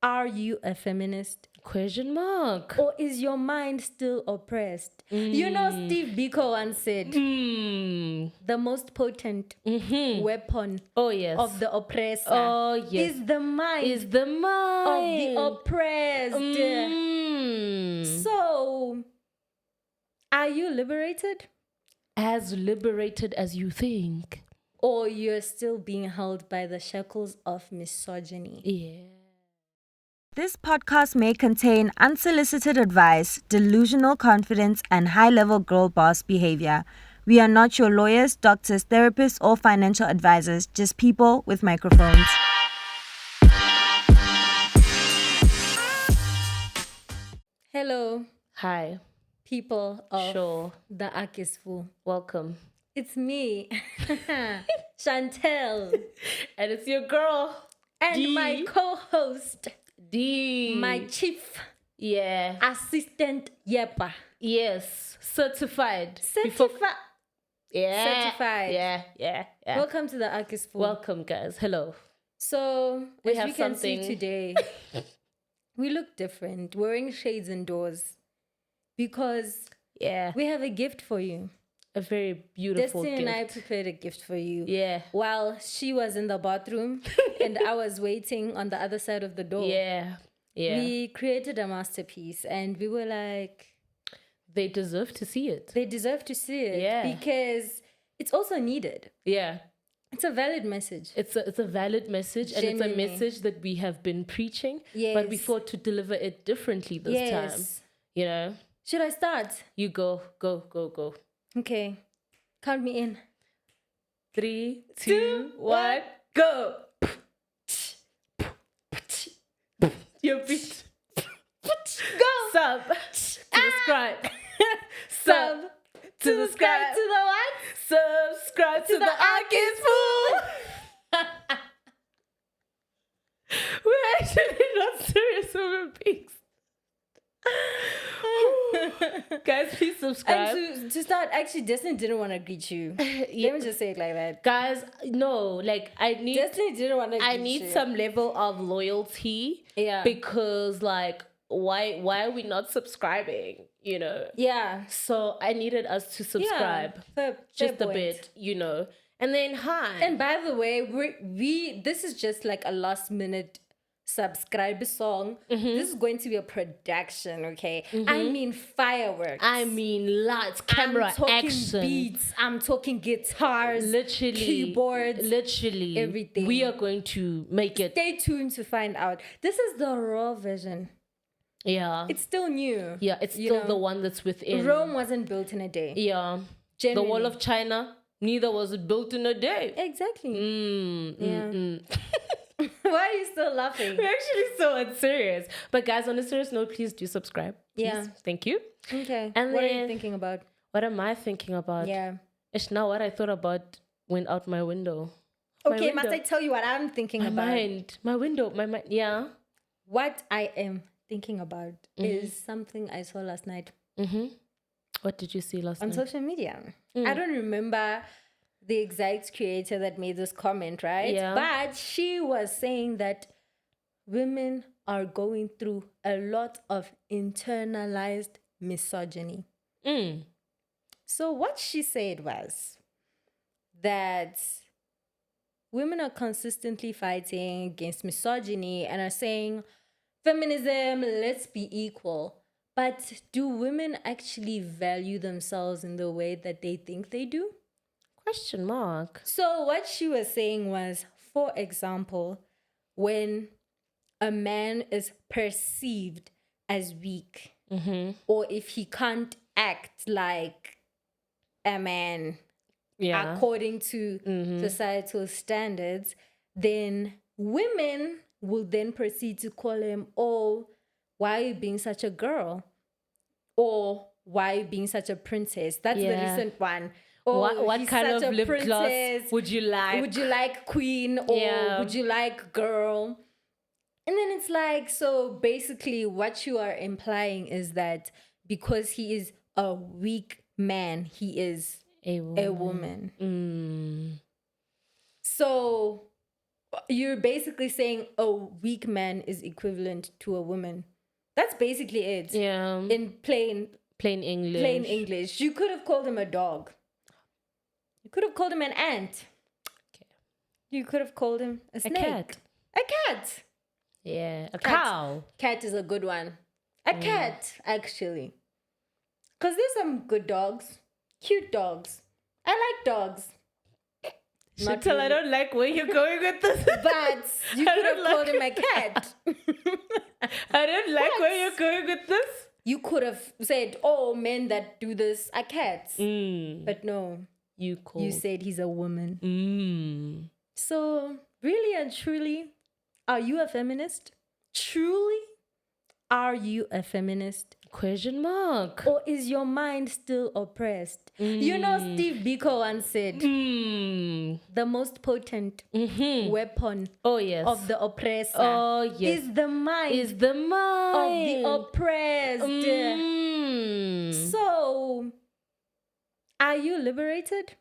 Are you a feminist? Question mark. Or is your mind still oppressed? You know, Steve Biko once said, the most potent weapon Oh, yes. of the oppressor Oh, yes. is the mind Is the mind. of the oppressed. So, are you liberated? As liberated as you think. Or you're still being held by the shackles of misogyny? Yeah. This podcast may contain unsolicited advice, delusional confidence, and high-level girl boss behavior. We are not your lawyers, doctors, therapists, or financial advisors, just people with microphones. Hello, Hi. people of Sure. The Ark is Full. Welcome. It's me, Chantel, And it's your girl. and D. my co-host, D. my chief Yeah. assistant, Yepa. Yes. Certified. Certified. Yeah. Certified. Yeah. Welcome to The Ark is Full. Welcome, guys. Hello. So, We as have you can something. see today, we look different. We're wearing shades indoors because Yeah. we have a gift for you. A very beautiful Destiny and I gift. prepared a gift for you. Yeah. While she was in the bathroom and I was waiting on the other side of the door. Yeah. Yeah. We created a masterpiece and we were like, They deserve to see it. they deserve to see it. Yeah. Because it's also needed. Yeah. It's a valid message. It's a valid message, and it's a Genuinely. message that we have been preaching, but we Yes. thought to deliver it differently this time. Yes. You know, Should I start? you go. Okay. Count me in. 3, 2, 1, go. Your beat. Go! Sub to subscribe. Sub to subscribe. To the what? Subscribe to the Ark is Full. We're actually not serious human beings. Guys, please subscribe. And to start, actually, Destiny didn't want to greet you. Let me just say it like that. Guys, no, like I need Destiny didn't want to greet you. I need some level of loyalty. Yeah. Because like why are we not subscribing? You know? Yeah. So I needed us to subscribe. Yeah. Fair Just a point. bit, you know. And then hi. And by the way, this is just like a last minute subscribe song. This is going to be a production, okay? I mean fireworks. I mean lights, camera, I'm talking action. beats. I'm talking guitars, Literally. keyboards, Literally. everything. We are going to make it. Stay tuned to find out. This is the raw version. Yeah. It's still new. Yeah, it's you still know. the one that's within. Rome wasn't built in a day. Yeah. Genuinely. The wall of China, neither was it built in a day. Exactly. Why are you still laughing? We're actually so unserious. But guys, on a serious note, please do subscribe. Please. Yeah. Thank you. Okay. And what are then- you thinking about? What am I thinking about? Yeah. It's now what I thought about went out my window. Okay, My must I window. tell you what I'm thinking My about? mind. My window. My mind. Yeah. What I am thinking about is something I saw last night What did you see last on night? social media. I don't remember the exact creator that made this comment, right? Yeah. But she was saying that women are going through a lot of internalized misogyny. So what she said was that women are consistently fighting against misogyny and are saying, feminism, let's be equal. But do women actually value themselves in the way that they think they do? Question mark. So what she was saying was, for example, when a man is perceived as weak, or if he can't act like a man Yeah. according to societal standards, then women will then proceed to call him, oh, why are you being such a girl? Or why are you being such a princess? That's the Yeah. recent one. Oh, What he's kind such of a lip gloss princess. would you like? Would you like queen or Yeah. would you like girl? And then it's like, so basically what you are implying is that because he is a weak man, he is A a woman. Mm. So you're basically saying a weak man is equivalent to a woman. That's basically it. Yeah. In plain English. You could have called him a dog. You could have called him an ant. Okay. You could have called him a snake. cat. A cat. Yeah. A Cat. cow. Cat is a good one. A cat, actually. Because there's some good dogs. Cute dogs. I like dogs. Chantel, I don't like where you're going with this. But you could have called him a cat. I don't like where you're going with this. You could have said, oh, men that do this are cats. But no. You said he's a woman. So, really and truly, are you a feminist? Truly? Are you a feminist? Question mark. Or is your mind still oppressed? You know, Steve Biko once said, the most potent weapon of the oppressor is the mind. Is the mind of the oppressed. So, are you liberated?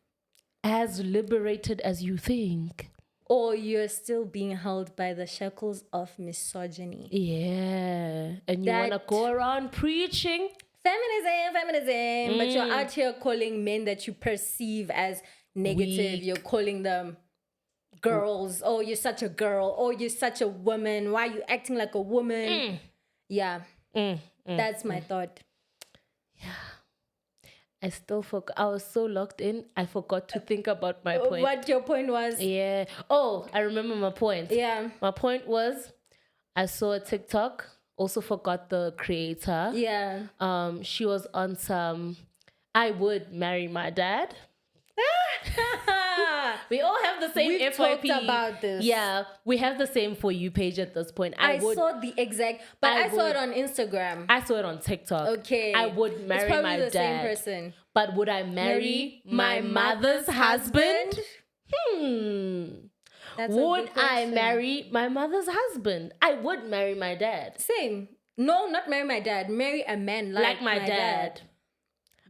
As liberated as you think. Or you're still being held by the shackles of misogyny. Yeah. And you want to go around preaching feminism, but you're out here calling men that you perceive as negative. Weak. You're calling them girls. Oh, you're such a girl. Oh, you're such a woman. Why are you acting like a woman? Yeah. That's my thought. Yeah. I still forgot. I was so locked in, I forgot to think about my point. What your point was? Yeah. Oh, I remember my point. Yeah. My point was, I saw a TikTok. Also forgot the creator. Yeah. She was on some, I would marry my dad. We all have the same We've FYP. talked about this. Yeah, we have the same For You page at this point. I saw the exact, but I saw it on Instagram. I saw it on TikTok. Okay. I would marry my dad. It's probably the same person. But would I marry my mother's husband? Would I marry my mother's husband? I would marry my dad. Same. No, not marry my dad. Marry a man like my dad.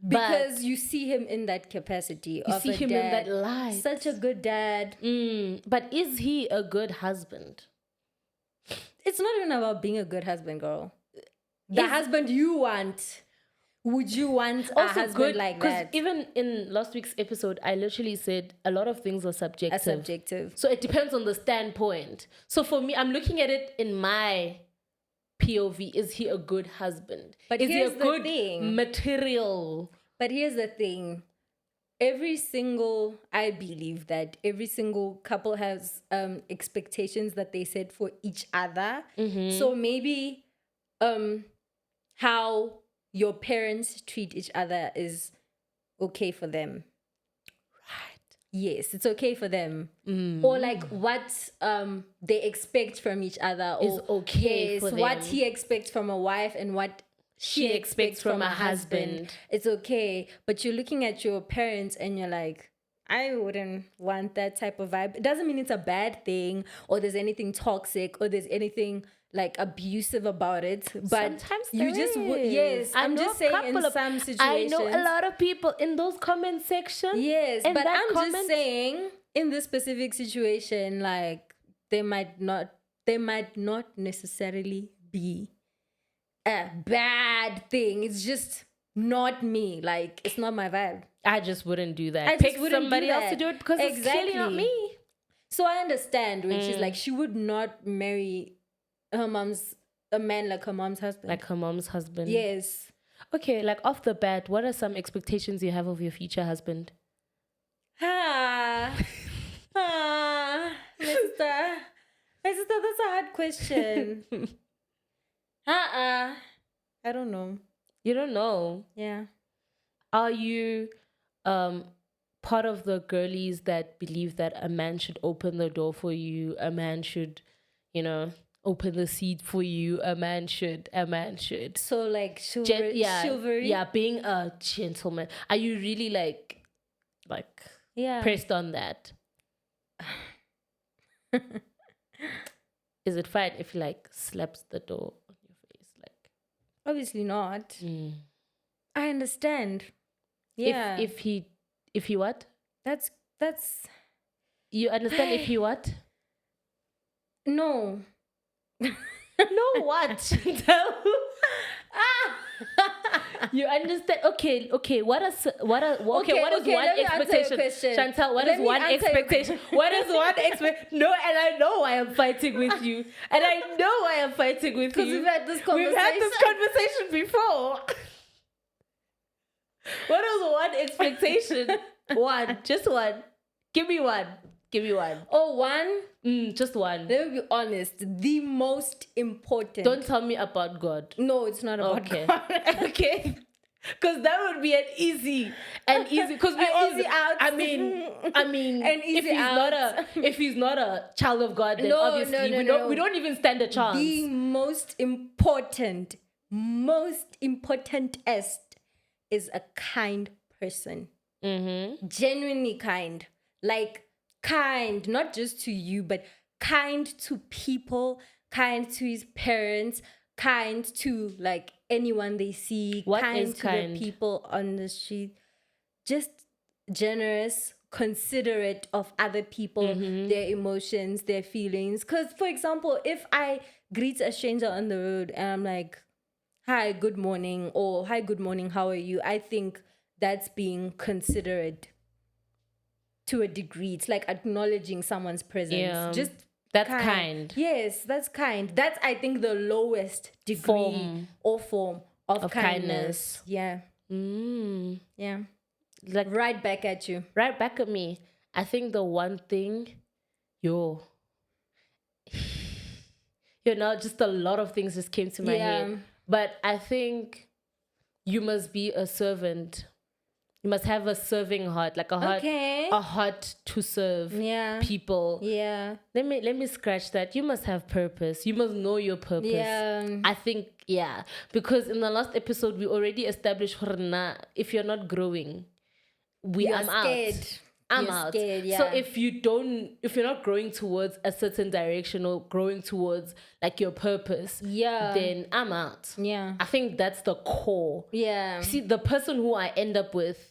Because you see him in that capacity of a dad. You see him in that light. Such a good dad. But is he a good husband? It's not even about being a good husband, girl. The husband you want. Would you want a husband like that? Because even in last week's episode, I literally said a lot of things are subjective. So it depends on the standpoint. So for me, I'm looking at it in my POV. Is he a good husband? But is here's he a good thing. material? But here's the thing. I believe that every single couple has expectations that they set for each other. So maybe how your parents treat each other is okay for them. Right. Yes, it's okay for them. Or like what they expect from each other is okay for them. What he expects from a wife and what she expects from a husband. It's okay. But you're looking at your parents and you're like, I wouldn't want that type of vibe. It doesn't mean it's a bad thing or there's anything toxic or there's anything like abusive about it. But sometimes you just yes. I'm just saying in some situations. I know a lot of people in those comment sections. Yes, but I'm just saying in this specific situation, like they might not necessarily be a bad thing. It's just not me. Like it's not my vibe. I just wouldn't do that. Pick somebody else to do it because it's clearly not me. So I understand when she's like, she would not marry a man like her mom's husband. Like her mom's husband. Yes. Okay, like off the bat, what are some expectations you have of your future husband? My sister, that's a hard question. I don't know. You don't know? Yeah. Are you part of the girlies that believe that a man should open the door for you, a man should, open the seat for you, a man should. So like chivalry? Yeah, being a gentleman. Are you really like pressed on that? Is it fine if he like slaps the door on your face? Like, obviously not. I understand. Yeah. If he what? That's You understand if he what? No. No, what? Chantal? You understand? Okay. What is what is one let me answer your expectation? question. Chantal, what Let is me one answer your expectation? What is one expect? No, and I know why I'm fighting with you, and I know why I'm fighting with you. Because we've had this conversation. We've had this conversation before. What is one expectation? One, just one. Give me one. Give me one. Oh, one? Just one. Let me be honest. The most important. Don't tell me about God. No, it's not about God. Okay. Because that would be an easy. Because we all. Easy out. I mean, An easy if he's not a child of God, then No, obviously no. we don't even stand a chance. The most importantest is a kind person. Mm-hmm. Genuinely kind. Like, kind, not just to you, but kind to people, kind to his parents, kind to like anyone they see, What kind is to kind? the people on the street. Just generous, considerate of other people, their emotions, their feelings. Because, for example, if I greet a stranger on the road and I'm like, hi, good morning, or hi, good morning, how are you? I think that's being considerate to a degree. It's like acknowledging someone's presence. Yeah. Just That's kind. Yes, that's kind. That's, I think, the lowest degree or form of kindness. Yeah. Yeah. Like Right back at you. right back at me. I think the one thing, just a lot of things just came to my head. But I think you must be a servant. You must have a serving heart, like a heart to serve people. Yeah. Let me scratch that. You must have purpose. You must know your purpose. Yeah. I think, because in the last episode we already established if you're not growing, I'm scared. out. I'm out. Scared, yeah. So if you're not growing towards a certain direction or growing towards like your purpose, then I'm out. Yeah. I think that's the core. Yeah. See, the person who I end up with,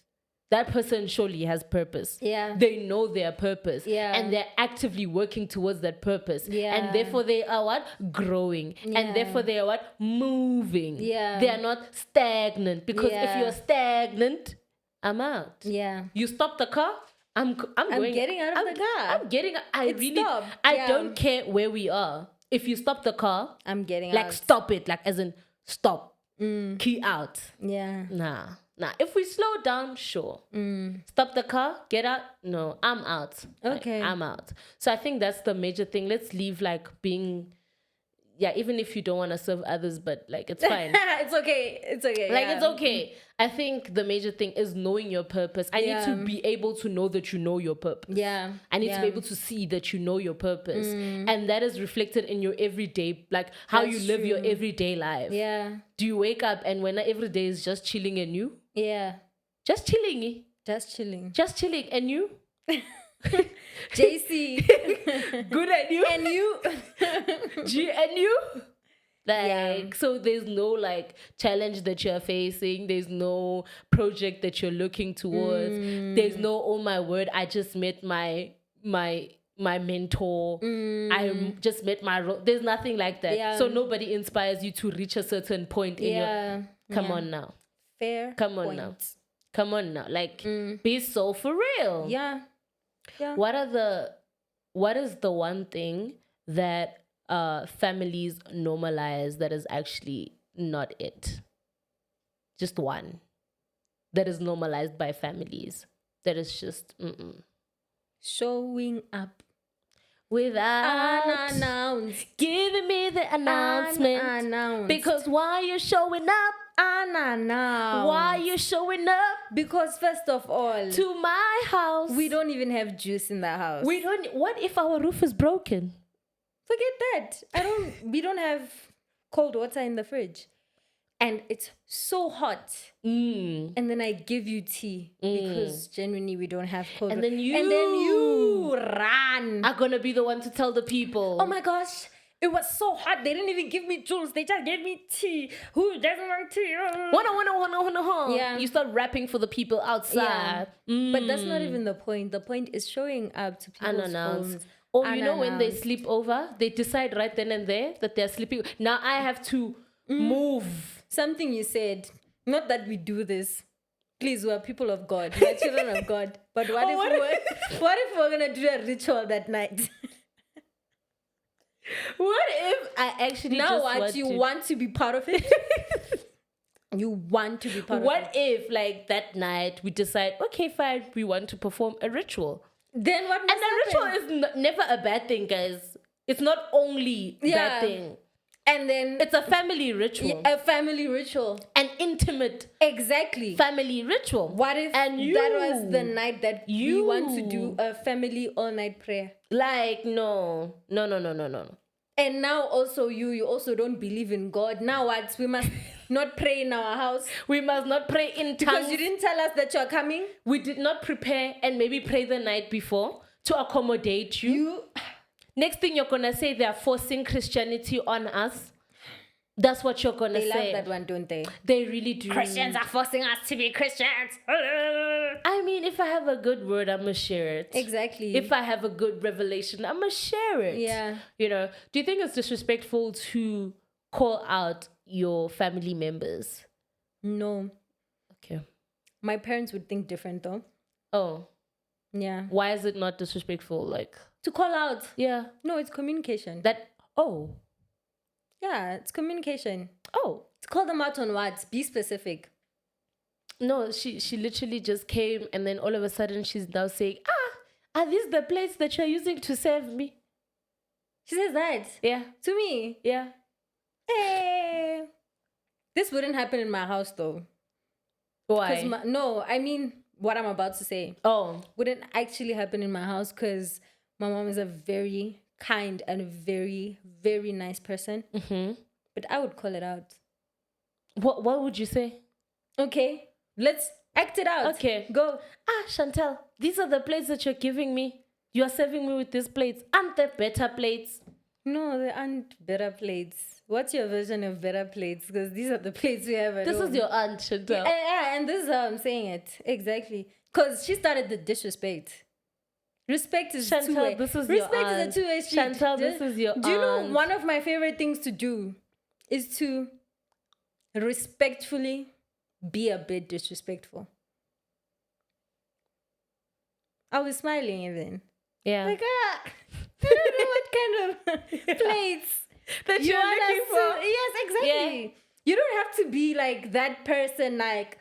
that person surely has purpose. Yeah. They know their purpose. Yeah. And they're actively working towards that purpose. Yeah. And therefore they are what? Growing. Yeah. And therefore they are what? Moving. Yeah. They are not stagnant. Because if you're stagnant, I'm out. Yeah. You stop the car, I'm getting out of the car. I'm getting. Stopped. I don't care where we are. If you stop the car, I'm getting out. like stop it, like as in stop, key out. Yeah. Nah. If we slow down, sure. Stop the car, get out. No, I'm out. Okay. I'm out. So I think that's the major thing. Let's leave like being. Yeah, even if you don't want to serve others, but like it's fine. It's okay. It's okay. Like it's okay. I think the major thing is knowing your purpose. I need to be able to know that you know your purpose. Yeah. I need to be able to see that you know your purpose. And that is reflected in your everyday, like how That's you live your true. everyday life. Yeah. Do you wake up and when every day is just chilling and you? Yeah. Just chilling. Just chilling. Just chilling and you? JC. Good at you? And you. G and you? Like, so there's no like challenge that you're facing. There's no project that you're looking towards. There's no, oh my word, I just met my mentor. I just met my role. There's nothing like that. Yeah. So nobody inspires you to reach a certain point in your. Come on now. Fair. Come on now. Come on now. Like, be so for real. Yeah. Yeah. What is the one thing that families normalize that is actually not it? Just one that is normalized by families that is just Showing up without unannounced. giving me the announcement. Unannounced. Because why you showing up? Unannounced. Why you showing up? Because first of all, To my house. we don't even have juice in the house. What if our roof is broken? Forget that. We don't have cold water in the fridge. And it's so hot. And then I give you tea because genuinely we don't have cold And water. then you run. are gonna be the one to tell the people. Oh my gosh. It was so hot. They didn't even give me juice. They just gave me tea. Who doesn't want tea? Wanna. Yeah. You start rapping for the people outside. But that's not even the point. The point is showing up to people's Unannounced. homes Or you know when they unannounced. sleep over, they decide right then and there that they're sleeping. Now I have to move. Something you said, not that we do this. Please, we're people of God. We're children of God. But what if we're gonna do a ritual that night? What if I actually Now just what want you to... want to be part of it? You want to be part of it. What if, like, that night we decide, okay, fine, we want to perform a ritual? Then what must And a ritual is never a bad thing, guys. It's not only that thing. And then It's a family ritual. a family ritual. An intimate Exactly. family ritual. What if that was the night that you want to do a family all-night prayer? Like, no. And now also you also don't believe in God. Now what? We must not pray in our house. We must not pray in tongues. Because you didn't tell us that you're coming. We did not prepare and maybe pray the night before to accommodate you. Next thing you're going to say, they're forcing Christianity on us. That's what you're going to say. They love that one, don't they? They really do. Christians are forcing us to be Christians. I mean, if I have a good word, I'm going to share it. Exactly. If I have a good revelation, I'm going to share it. Yeah. You know, do you think it's disrespectful to call out your family members? No. Okay. My parents would think different though. Oh. Yeah. Why is it not disrespectful? Like, to call out. yeah. No, it's communication. Oh. Yeah, it's communication. Oh. To call them out on what? Be specific. No, she literally just came and then all of a sudden she's now saying, are these the plates that you're using to serve me? She says that. Yeah. To me. Yeah. Hey. This wouldn't happen in my house though. Why? No, I mean what I'm about to say. Oh. Wouldn't actually happen in my house because my mom is a very kind and very, very nice person. Mm-hmm. But I would call it out. What would you say? Okay, let's act it out. Okay. Go. Chantel, these are the plates that you're giving me. You are serving me with these plates. Aren't they better plates? No, they aren't better plates. What's your version of better plates? Because these are the plates we have at home. This is your aunt, Chantel. Yeah, and this is how I'm saying it. Exactly. Because she started the disrespect. Respect is Chantel, two-way. this is Respect your aunt. is a two-way street. Chantel, this is your Do you know aunt. one of my favorite things to do is to respectfully be a bit disrespectful. I was smiling even. Yeah. Like, I don't know what kind of plates that you you're want looking us for. to. Yes, exactly. Yeah. You don't have to be like that person, like,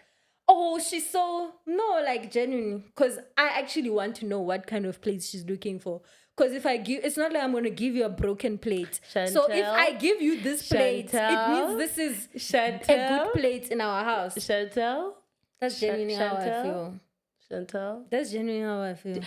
oh, she's so... No, like, genuinely. Because I actually want to know what kind of plates she's looking for. Because if I give... It's not like I'm going to give you a broken plate. So if I give you this plate, it means this is a good plate in our house. Chantel? That's genuinely how I feel. Chantel? That's genuinely how I feel.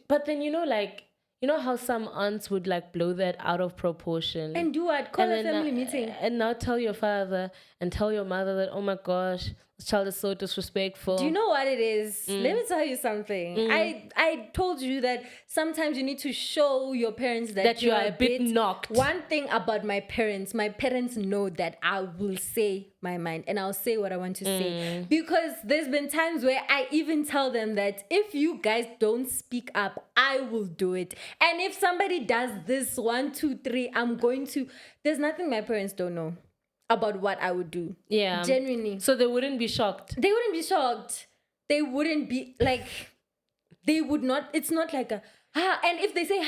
But then, you know how some aunts would like blow that out of proportion? And do what? Call a then, family meeting. And now tell your father and tell your mother that, oh my gosh, this child is so disrespectful. Do you know what it is? Let me tell you something. I told you that sometimes you need to show your parents that you are a bit knocked. One thing about my parents know that I will say my mind and I'll say what I want to say. Because there's been times where I even tell them that if you guys don't speak up, I will do it. And if somebody does this 1, 2, 3, I'm going to... There's nothing my parents don't know about what I would do. Yeah. Genuinely. So they wouldn't be shocked. They wouldn't be shocked. They wouldn't be like... They would not... It's not like a... And if they say,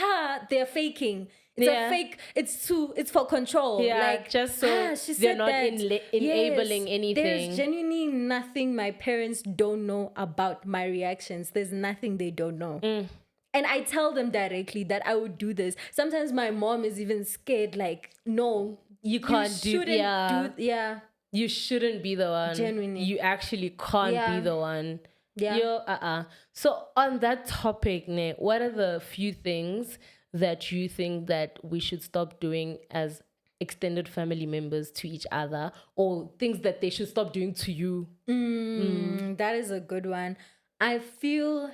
they're faking. It's a fake... It's for control. Yeah, like, just so they're not enabling anything. There's genuinely nothing my parents don't know about my reactions. There's nothing they don't know. And I tell them directly that I would do this. Sometimes my mom is even scared, like, no, you can't do yeah. You shouldn't be the one. Genuinely. You actually can't be the one. Yeah. So on that topic, Ne, what are the few things that you think that we should stop doing as extended family members to each other, or things that they should stop doing to you? That is a good one. I feel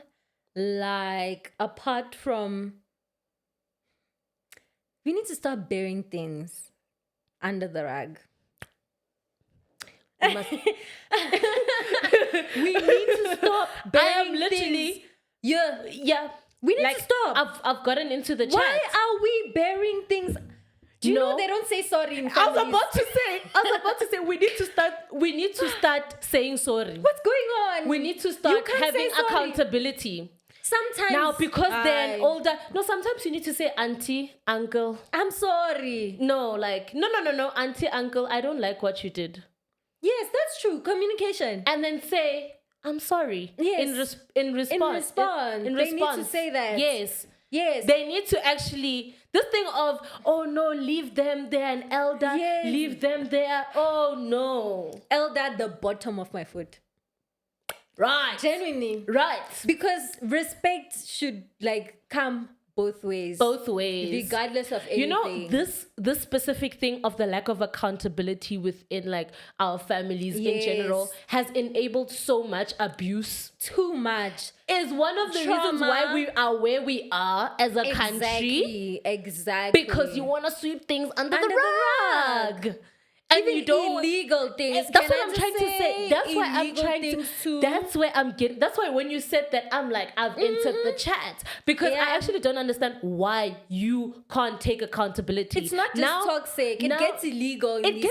like apart from... We need to stop burying things under the rug. We need to stop burying things. Yeah. We need to stop. I've gotten into the chat. Why are we bearing things? Do you know they don't say sorry in families? I was about to say we need to start saying sorry. What's going on? We need to start having accountability. Sometimes now, because they're older. No, sometimes you need to say auntie, uncle. I'm sorry. No, like no, auntie, uncle. I don't like what you did. Yes, that's true. Communication. And then say I'm sorry. Yes. In response. They need to say that. Yes. Yes. They need to actually, this thing of, oh no, leave them, they're an elder. Yes. Leave them there. Oh no. Elder at the bottom of my foot. Right. Genuinely. Right. Because respect should come both ways. Both ways. Regardless of anything. You know, this specific thing of the lack of accountability within our families in general has enabled so much abuse. Too much. Is one of the reasons why we are where we are as a country. Exactly. Because you want to sweep things under the rug. And even you don't illegal things. That's what I'm trying to say. That's why I'm trying to. That's where I'm getting. That's why when you said that, I'm like, I've entered the chat because I actually don't understand why you can't take accountability. It's not just toxic. It gets illegal. It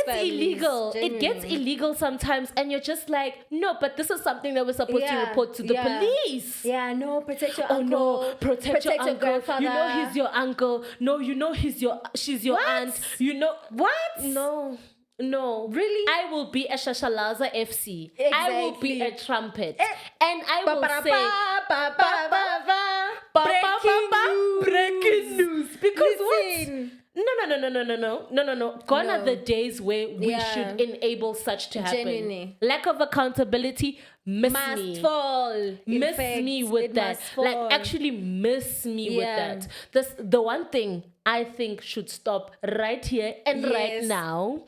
gets illegal sometimes, and you're just like, no, but this is something that we're supposed to report to the police. Yeah, no, protect your uncle. No, protect your uncle. Grandfather. You know he's your uncle. No, you know she's your aunt. You know what? No, really? I will be a Shashalaza FC. Exactly. I will be a trumpet. And I will say breaking news. Because what? No. Gone are the days where we should enable such to happen. Genuinely. Lack of accountability, miss me with that. Actually miss me with that. The one thing I think should stop right here and right now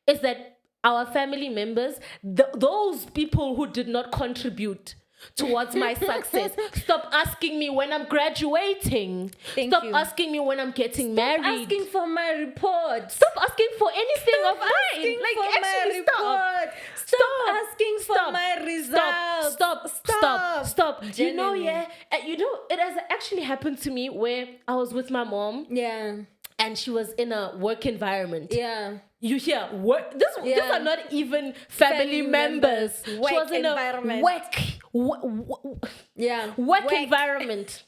is that our family members, those people who did not contribute towards my success, stop asking me when I'm graduating. Stop asking me when I'm getting married. Stop asking for my report. Stop asking for anything of mine. Actually, Stop asking for my results. Stop. Genuinely. It has actually happened to me where I was with my mom. Yeah. And she was in a work environment. Yeah. You hear work. These are not even family members. She was in a work environment.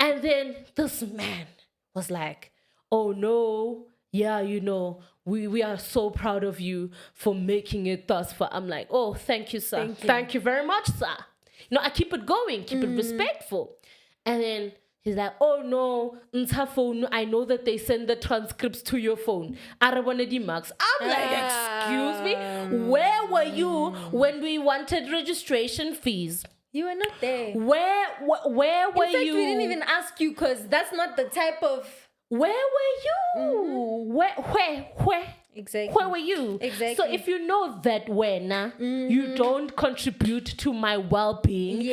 And then this man was like, oh no, we are so proud of you for making it thus far. I'm like, oh, thank you, sir. Thank you very much, sir. I keep it going, keep it respectful. And then he's like, oh no, phone. I know that they send the transcripts to your phone. I'm like, excuse me? Where were you when we wanted registration fees? You were not there. Where were you? We didn't even ask you because that's not the type of... Where were you? Where? Exactly. Where were you? Exactly. So if you know that you don't contribute to my well-being,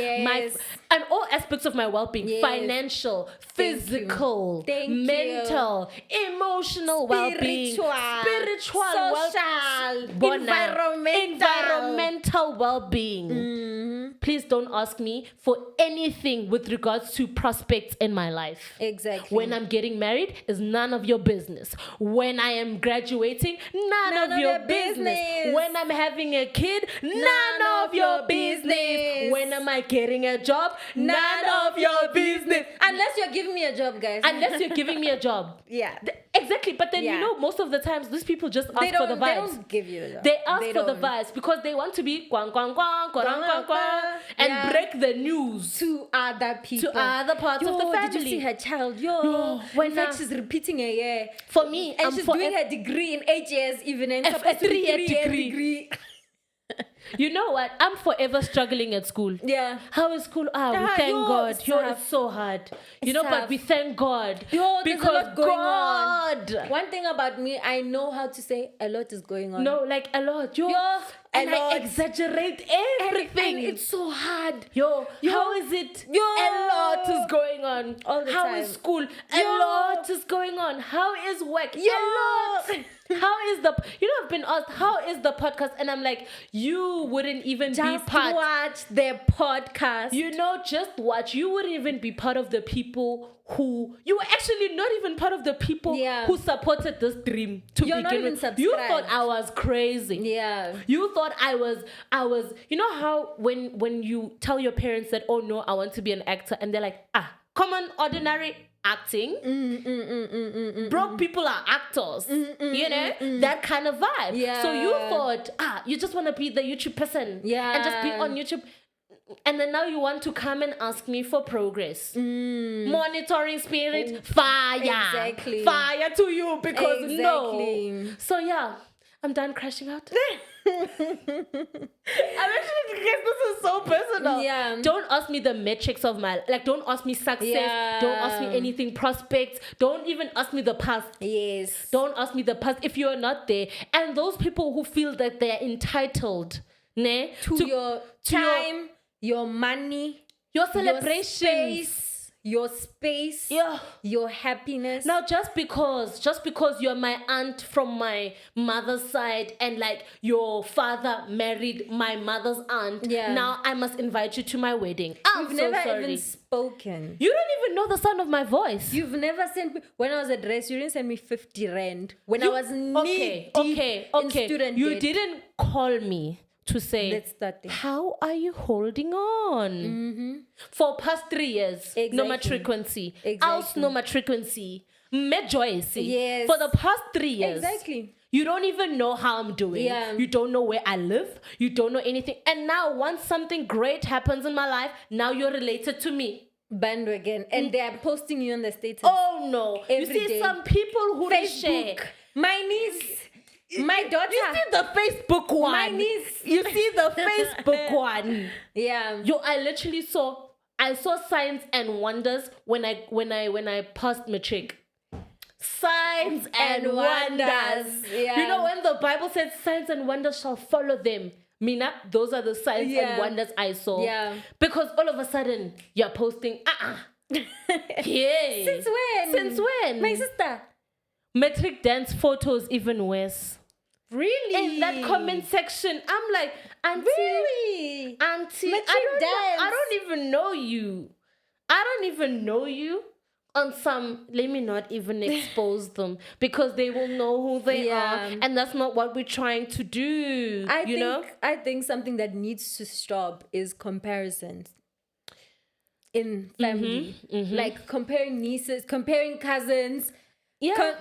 and all aspects of my well-being, financial, physical, mental, emotional well-being, spiritual, social, environmental well-being. Please don't ask me for anything with regards to prospects in my life. Exactly. When I'm getting married, is none of your business. When I am graduating, none of your business. When I'm having a kid, none of your business. When am I getting a job? None of your business. Unless you're giving me a job, guys. Unless you're giving me a job. Yeah. Exactly. But then, most of the times, these people just ask for the vibes. They don't give you the job. They ask for the vibes because they want to be and break the news to other people. To other parts of the family. Did you see her child? In fact, she's repeating a year. For me, and she's doing her degree in 8 years even. And a 3-year degree. You know what? I'm forever struggling at school. Yeah. How is school? We thank God. It's so hard. But we thank God. There's a lot going on. One thing about me, I know how to say a lot is going on. No, like a lot. And I exaggerate everything. And it's so hard. How is it? A lot is going on. All the time. How is school? A lot is going on. How is work? A lot. How is the, I've been asked, how is the podcast? And I'm like, you wouldn't even be part. Watch their podcast. Just watch. You wouldn't even be part of the people you were actually not even part of the people who supported this dream to You're begin not even with. subscribed. You thought I was crazy. Yeah. You thought I was, how when you tell your parents that, oh no, I want to be an actor, and they're like, common, ordinary acting. Broke people are actors. That kind of vibe. Yeah. So you thought, you just want to be the YouTube person. Yeah. And just be on YouTube. And then now you want to come and ask me for progress. Monitoring spirit, fire. Exactly. Fire to you, because exactly. So yeah, I'm done crashing out. I'm actually, because this is so personal. Yeah. Don't ask me the metrics of my, don't ask me success. Yeah. Don't ask me anything prospects. Don't even ask me the past. Yes. Don't ask me the past if you are not there. And those people who feel that they're entitled to your time, your money, your celebrations, your space, your happiness. Now, just because you're my aunt from my mother's side, and your father married my mother's aunt, now I must invite you to my wedding. We've never even spoken. You don't even know the sound of my voice. You've never sent me, when I was at Dress, you didn't send me 50 rand. When I was knee deep in student You debt. didn't call me to say, let's start there. How are you holding on? For past 3 years, Exactly. no frequency. Else no frequency. Yes. For the past 3 years. Exactly. You don't even know how I'm doing. Yeah. You don't know where I live. You don't know anything. And now once something great happens in my life, now you're related to me. Bandwagon. And they are posting you on the status. Oh no. Every you see day. some people who share. Facebook. My niece. My daughter. You see the Facebook one. My niece. You see the Facebook one. Yeah. I literally saw signs and wonders when I passed matric. Signs and wonders. Yeah. When the Bible says signs and wonders shall follow them. Mina, those are the signs and wonders I saw. Yeah. Because all of a sudden you're posting Yeah. Since when? Since when? My sister. Metric dance photos even worse. Really? In that comment section, I'm like, Auntie, really? Auntie, Metric I don't even know you. I don't even know you. On some, let me not even expose them, because they will know who they are, and that's not what we're trying to do. I think something that needs to stop is comparisons in family, like comparing nieces, comparing cousins. Yeah,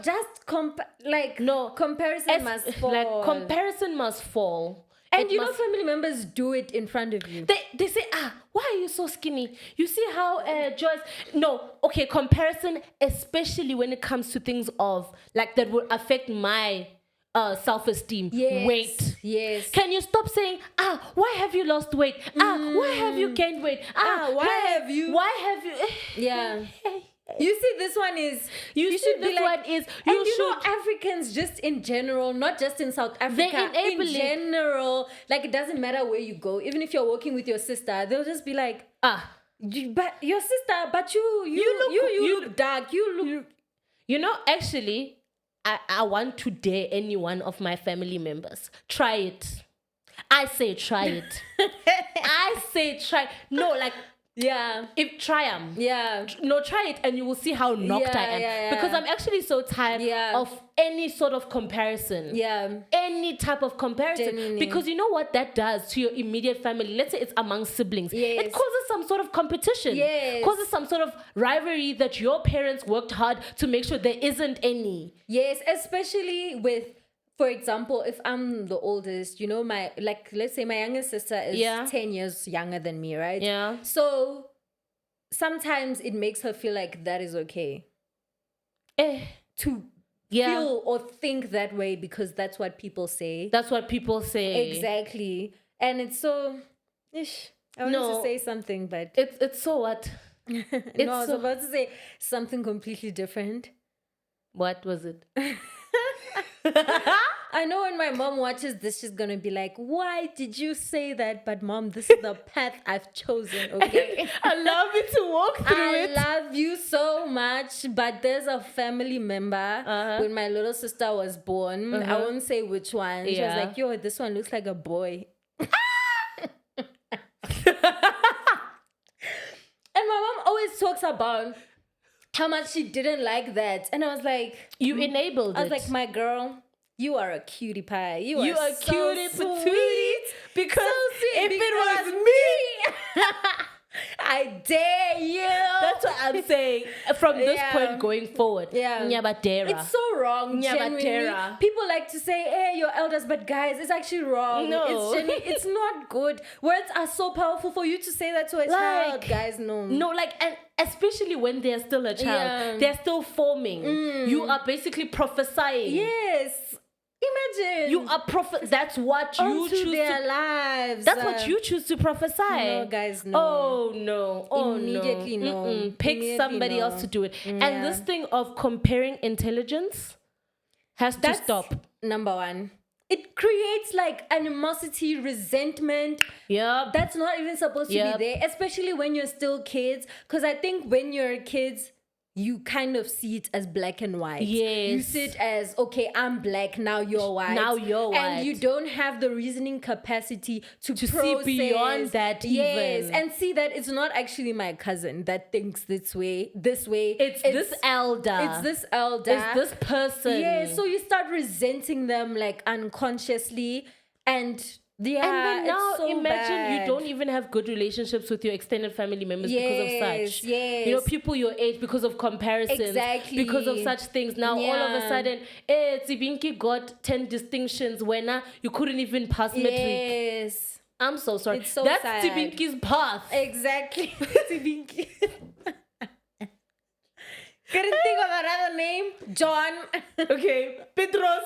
comparison must fall. Like comparison must fall. And family members do it in front of you. They say, why are you so skinny? You see how Joyce... No, okay, comparison, especially when it comes to things of, that will affect my self-esteem. Yes, weight. Yes. Can you stop saying, why have you lost weight? Why have you gained weight? Why have you... Yeah. You see, this one is... You should be like... Africans just in general, not just in South Africa, in general, it doesn't matter where you go. Even if you're working with your sister, they'll just be like, but your sister, but you look dark. You look... Actually, I want to dare any one of my family members. Try it. I say try it. I say try. No, yeah. Try them. Yeah. No, try it and you will see how knocked I am. Yeah. Because I'm actually so tired of any sort of comparison. Yeah. Any type of comparison. Genuinely. Because you know what that does to your immediate family? Let's say it's among siblings. Yes. It causes some sort of competition. Yes. Causes some sort of rivalry that your parents worked hard to make sure there isn't any. Yes, especially with... For example, if I'm the oldest, let's say my youngest sister is 10 years younger than me, right? Yeah. So sometimes it makes her feel like that is okay. To feel or think that way because that's what people say. That's what people say. Exactly. And it's so... I wanted to say something, but... It's so what? I was about to say something completely different. What was it? I know when my mom watches this, she's gonna be like, "Why did you say that?" But mom, this is the path I've chosen. Okay, I love it to walk through I it. love you so much, but there's a family member when my little sister was born. I won't say which one. She was Yeah. like, "Yo, this one looks like a boy." And my mom always talks about how much she didn't like that. And I was like, You enabled I was it. like, my girl, you are a cutie pie. You You are are so cutie sweet. patootie. Because So sweet, if because it was me, I dare you. that's what I'm saying. From this Yeah. point going forward. Yeah. Nyabatera. It's so wrong. Genuinely. Nyabatera. People like to say, "Hey, you're elders," but guys, it's actually wrong. No. It's not good. Words are so powerful for you to say that to a child, guys. No. No, like, and especially when they're still a child, Yeah. they're still forming. You are basically prophesying. Yes. Imagine. You are that's what you onto choose their to. lives. That's what you choose to prophesy. No, guys, no. Oh no. Oh Immediately no. no. Pick Immediately somebody no. else to do it. Yeah. And this thing of comparing intelligence has to stop. Number one. It creates like animosity, resentment. Yep. That's not even supposed to Yep. be there, especially when you're still kids. Because I think when you're kids, you kind of see it as black and white. Yes. You see it as, okay, I'm black, now you're white. Now you're white. And you don't have the reasoning capacity to see process, beyond that yes, even. and see that it's not actually my cousin that thinks this way. It's this elder. It's this elder. It's this person. Yeah, so you start resenting them like unconsciously, and yeah, And then now it's so imagine bad. you don't even have good relationships with your extended family members because of such. Yes. You know, people your age because of comparisons. Exactly. Because of such things. Now all of a Yeah. sudden, Tsibinki got 10 distinctions when you couldn't even pass metric. Yes, I'm so sorry. It's so That's sad. Tsibinki's path. exactly. Tsibinki. Couldn't think of another name. John. Okay, Petros.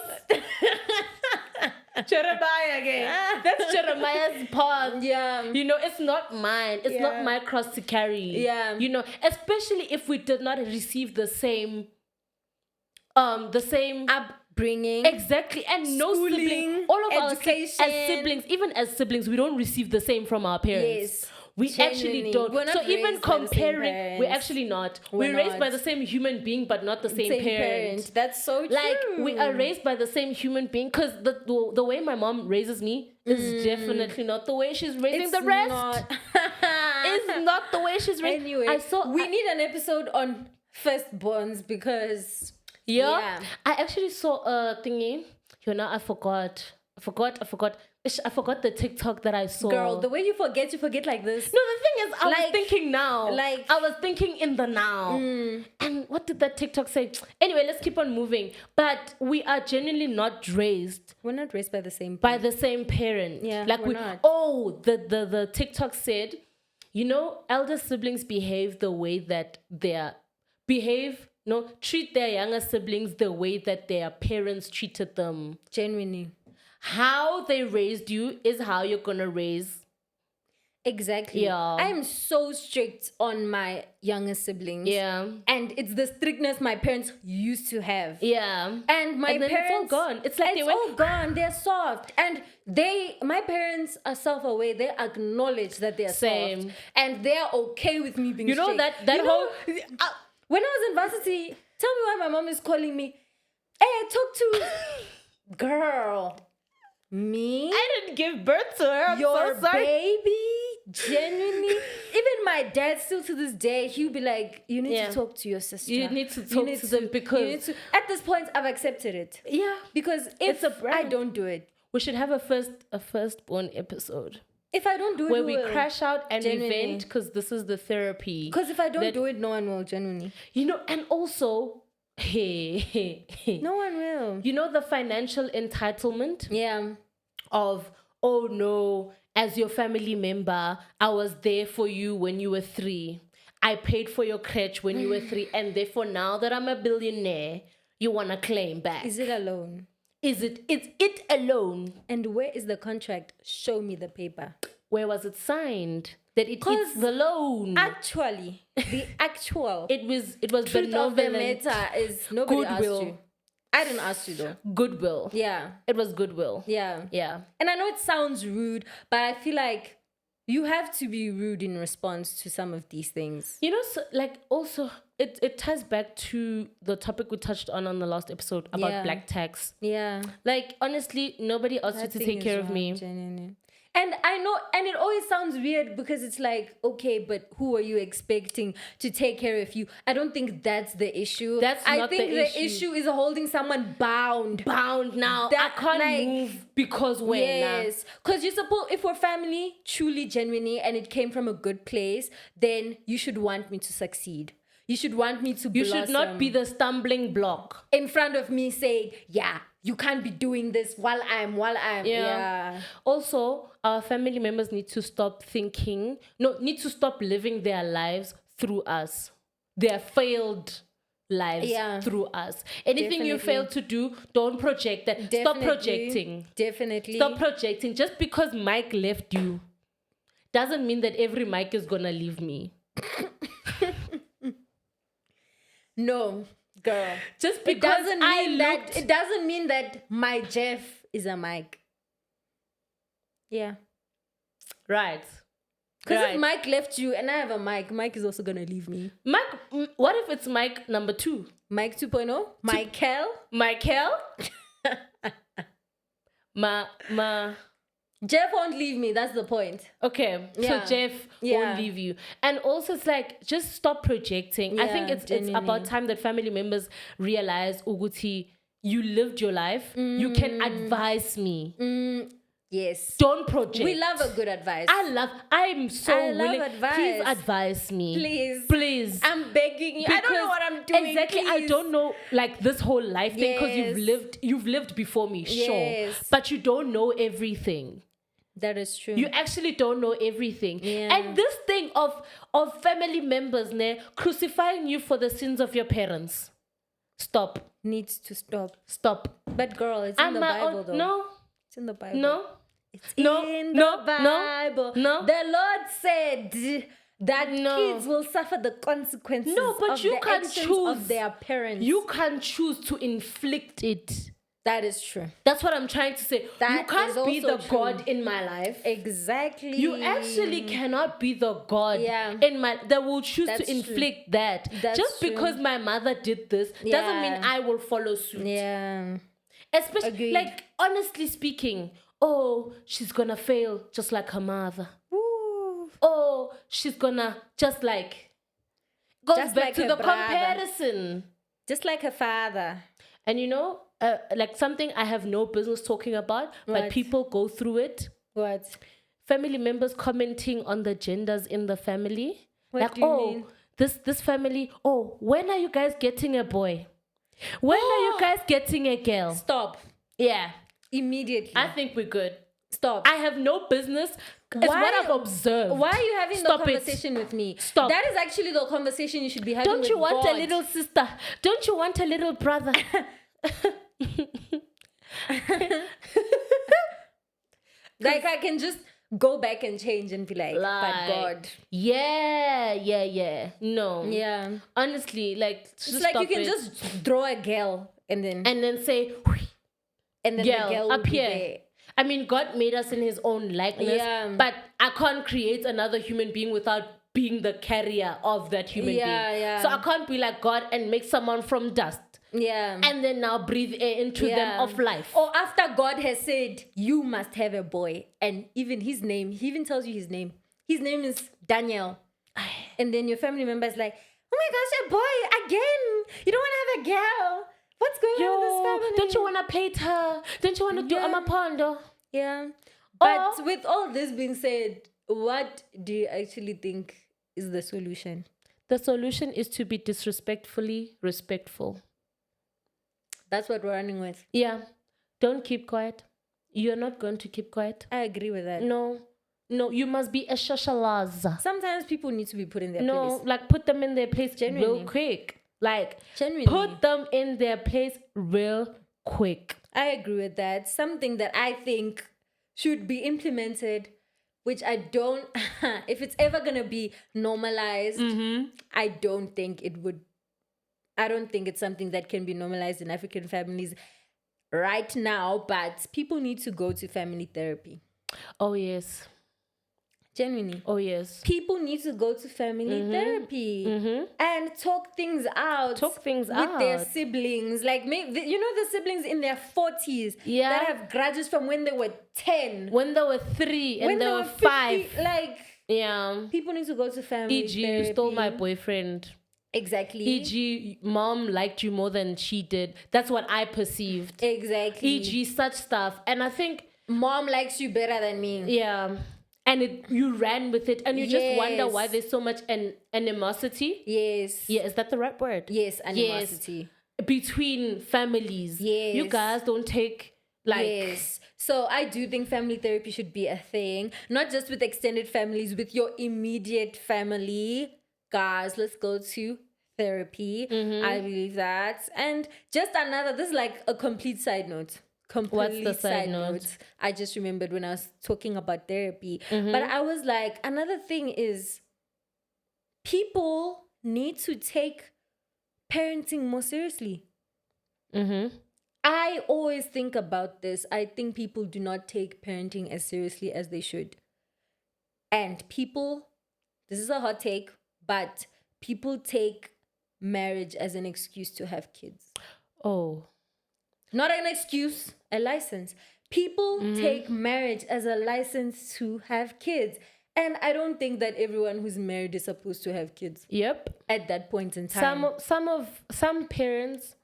Jeremiah again. That's Jeremiah's path. Yeah. You know, it's not mine. It's not Yeah. my cross to carry. Yeah. You know, especially if we did not receive the same Upbringing. exactly, and no Schooling, sibling. All of our education. as siblings, even as siblings, we don't receive the same from our parents. Yes. We Genuinely. actually don't. We're not So even raised by the same comparing, we're parents. actually not. We're We're raised by not. the same human being, but not the same, Same parent. parent. That's so true. Like we are raised by the same human being, because the way my mom raises me is definitely not the way she's raising It's the rest. not. It's not the way she's raising. Anyway, we need an episode on firstborns because Yeah. I actually saw a thingy. You know, I forgot. I forgot the TikTok that I saw. girl, the way you forget like this. No, the thing is, I was Like- thinking now. like- I was thinking in the now. And what did that TikTok say? Anyway, let's keep on moving. But we are genuinely not raised We're not raised by the same by the same parent. Yeah, like we're not. Oh, the TikTok said, you know, elder siblings behave the way that treat their younger siblings the way that their parents treated them. genuinely. How they raised you is how you're gonna raise. Exactly. Yeah. I'm so strict on my younger siblings. Yeah. And it's the strictness my parents used to have. Yeah. And my And then parents, it's all gone. It's like they went- all gone. They're soft, and my parents are self-aware. They acknowledge that they're Same. soft, and they're okay with me being. You know straight. that You know, whole when I was in varsity, tell me why my mom is calling me. Hey, talk to girl. Me? I didn't give birth to her. I'm Your so sorry. baby? Genuinely? Even my dad, still to this day, he'll be like, you need Yeah. to talk to your sister. You need to talk to them because- at this point, I've accepted it. Yeah. Because if It's a I brand. don't do it, We should have a firstborn episode if I don't do it, where who we will? crash out and we Genuinely. vent, because this is the therapy. Because if I don't that- do it, no one will, genuinely. You know, and also, No one will. you know the financial entitlement Yeah. of, oh no, as your family member, I was there for you when you were 3. I paid for your crèche when you were 3, and therefore now that I'm a billionaire, you want to claim back. Is it alone? It's it alone? And where is the contract? Show me the paper. Where was it signed? That it is the loan. Actually, the actual It was truth of the benevolent matter is nobody asked goodwill. you. I didn't ask you though. Goodwill. Yeah. It was goodwill. Yeah. Yeah. And I know it sounds rude, but I feel like you have to be rude in response to some of these things. You know, so, like, also, it ties back to the topic we touched on the last episode about black tax. Yeah. Like, honestly, nobody asked you to take care of me. Genuinely. And I know, and it always sounds weird because it's like, okay, but who are you expecting to take care of you? I don't think that's the issue. I think the issue is holding someone bound. Bound now. I can't move because when. Yes. Because you suppose if we're family, truly, genuinely, and it came from a good place, then you should want me to succeed. You should want me to blossom. You should not be the stumbling block. In front of me saying, yeah, you can't be doing this while I'm. Yeah. Also, our family members need to stop living their lives through us. Their failed lives through us. Anything you fail to do, don't project that. Stop projecting. Definitely. Stop projecting. Just because Mike left you doesn't mean that every Mike is gonna leave me. No, girl. Just because it doesn't mean that my Jeff is a Mike. Yeah. Right. Because if Mike left you and I have a Mike is also gonna leave me. Mike, what if it's Mike number 2? Mike 2.0? Michael? Jeff won't leave me. That's the point. Okay. Yeah. So Jeff won't leave you. And also it's like, just stop projecting. I think it's about time that family members realize, Uguti, you lived your life. You can advise me. Yes. Don't project. We love a good advice. I'm so willing. Advice. Please advise me. Please. I'm begging you. I don't know what I'm doing. Exactly. Please. I don't know like this whole life thing because you've lived before me, sure. But you don't know everything. That is true. You actually don't know everything. Yeah. And this thing of family members crucifying you for the sins of your parents. Stop. Needs to stop. Stop. But girl, it's in the Bible though. No. It's in the Bible. No. It's in the Bible. No. The Lord said that kids will suffer the consequences of the actions of their parents. You can't choose to inflict it. That is true. That's what I'm trying to say. You can't be the God in my life. Exactly. You actually cannot be the God in my that will choose to inflict that. Just because my mother did this doesn't mean I will follow suit. Yeah. Especially like honestly speaking, she's gonna fail just like her mother. Ooh. She's gonna just like goes back to the comparison. Just like her father. And you know, like something I have no business talking about, but people go through it. What? Family members commenting on the genders in the family. What like, do you mean? this family, when are you guys getting a boy? When are you guys getting a girl? Stop. Yeah. Immediately. I think we're good. Stop. I have no business. It's what I've observed. Why are you having the conversation with me? Stop. That is actually the conversation you should be having with God. Don't you want a little sister? Don't you want a little brother? Like I can just go back and change and be like but God. Yeah. No. Yeah. Honestly, like it's like you can just draw a girl and then say and then girl, the girl up will here. Be there. I mean, God made us in his own likeness, but I can't create another human being without being the carrier of that human being. Yeah. So I can't be like God and make someone from dust. Yeah. And then now breathe air into them of life. Or after God has said, you must have a boy. And even his name, he even tells you his name. His name is Daniel. And then your family member is like, oh my gosh, a boy again. You don't want to have a girl. What's going on in this family? Don't you want to plate her? Don't you want to do amapondo? Yeah. But with all this being said, what do you actually think is the solution? The solution is to be disrespectfully respectful. That's what we're running with. Yeah. Don't keep quiet. You're not going to keep quiet. I agree with that. No, you must be a shashalaza. Sometimes people need to be put in their place. No, like put them in their place real quick. Like, put them in their place real quick. I agree with that. Something that I think should be implemented, which I don't, if it's ever going to be normalized, I don't think it would I don't think it's something that can be normalized in African families right now, but people need to go to family therapy. Oh, yes. Genuinely. Oh, yes. People need to go to family therapy and talk things out with their siblings. Like, the siblings in their 40s that have grudges from when they were 10. When they were 3 and when they were 5. 50, like, yeah. People need to go to family E.g., therapy. you stole my boyfriend. Exactly. E.g., mom liked you more than she did. That's what I perceived. Exactly. E.g., such stuff. And I think mom likes you better than me. Yeah. And you ran with it, and you just wonder why there's so much animosity. Yes. Yeah, is that the right word? Yes, animosity. Yes. Between families. Yes. You guys don't take, like... Yes. So I do think family therapy should be a thing. Not just with extended families, with your immediate family. Guys, let's go to therapy. I believe that. And just this is like a complete side note. What's the side note? I just remembered when I was talking about therapy. But I was like, another thing is people need to take parenting more seriously. I always think about this. I think people do not take parenting as seriously as they should. And this is a hot take, but people take marriage as an excuse to have kids. Oh. Not an excuse, a license. People take marriage as a license to have kids. And I don't think that everyone who's married is supposed to have kids. Yep. At that point in time. Some parents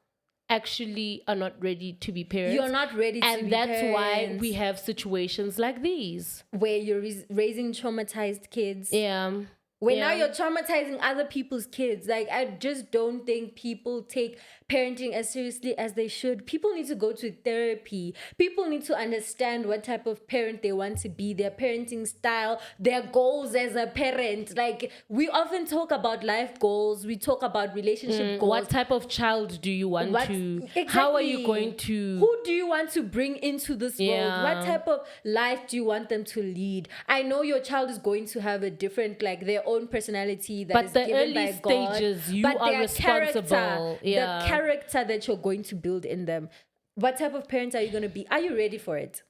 actually are not ready to be parents. You're not ready to be parents. And that's why we have situations like these. Where you're raising traumatized kids. Yeah. Now you're traumatizing other people's kids. Like, I just don't think people take parenting as seriously as they should. People need to go to therapy. People need to understand what type of parent they want to be, their parenting style, their goals as a parent. Like, we often talk about life goals. We talk about relationship goals. What type of child do you want to... Exactly. How are you going to... Who do you want to bring into this world? What type of life do you want them to lead? I know your child is going to have a different, like, their own personality that is given by God. But the early stages, you are responsible. The character that you're going to build in them. What type of parent are you going to be? Are you ready for it?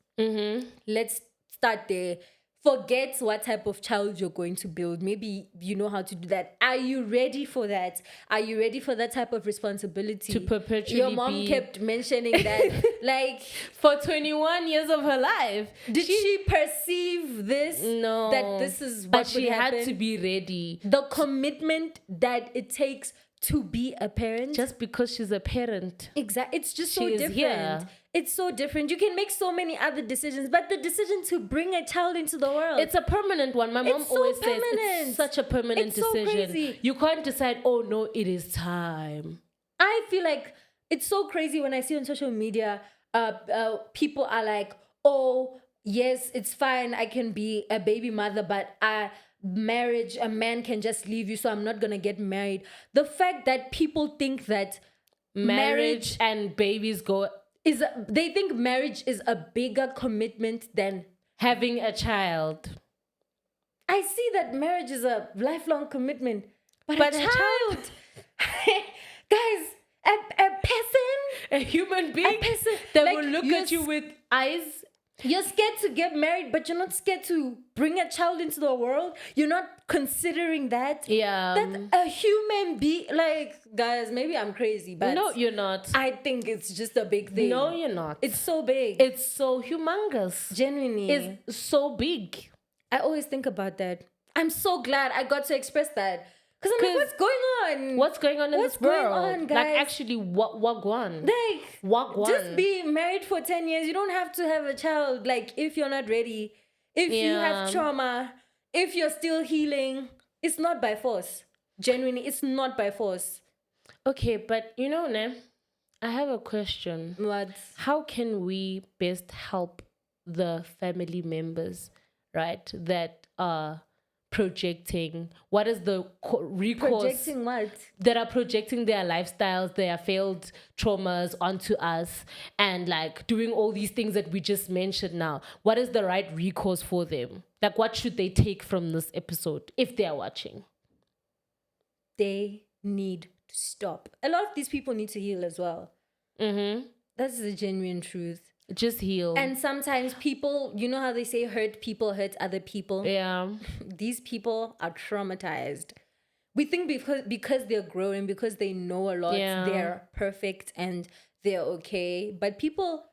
Let's start there. Forget what type of child you're going to build. Maybe you know how to do that. Are you ready for that? Are you ready for that type of responsibility? To perpetually Your mom kept mentioning that. Like, for 21 years of her life. Did she perceive this? No. That this is what But she would happen? had to be ready. The commitment that it takes to be a parent. Just because she's a parent. Exactly. It's just so different. Here. It's so different. You can make so many other decisions, but the decision to bring a child into the world, it's a permanent one. My mom always says it's such a permanent decision. So crazy. You can't decide, oh no, it is time. I feel like it's so crazy when I see on social media, people are like, oh, yes, it's fine. I can be a baby mother, but marriage, a man can just leave you, so I'm not going to get married. The fact that people think that marriage and babies they think marriage is a bigger commitment than having a child. I see that marriage is a lifelong commitment, but a child, guys, a person, a human being, that will look at you with eyes. You're scared to get married, but you're not scared to bring a child into the world. You're not considering that. Yeah. That a human being, like, guys, maybe I'm crazy, but... No, you're not. I think it's just a big thing. No, you're not. It's so big. It's so humongous. Genuinely. It's so big. I always think about that. I'm so glad I got to express that. Because I'm like, what's going on? What's going on in this world? What's going on, guys? Like, actually, wagwan. Like, wagwan. Just be married for 10 years. You don't have to have a child. Like, if you're not ready, if you have trauma, if you're still healing, it's not by force. Genuinely, it's not by force. Okay, but you know, I have a question. What? How can we best help the family members, right, that are projecting? What is the recourse? Projecting what? That are projecting their lifestyles, their failed traumas onto us, and like doing all these things that we just mentioned now. What is the right recourse for them? Like, what should they take from this episode if they are watching? They need to stop. A lot of these people need to heal as well. Mm-hmm. That's the genuine truth. Just heal. And sometimes people, you know how they say hurt people hurt other people? Yeah. These people are traumatized. We think because they're growing, because they know a lot, they're perfect and they're okay. But people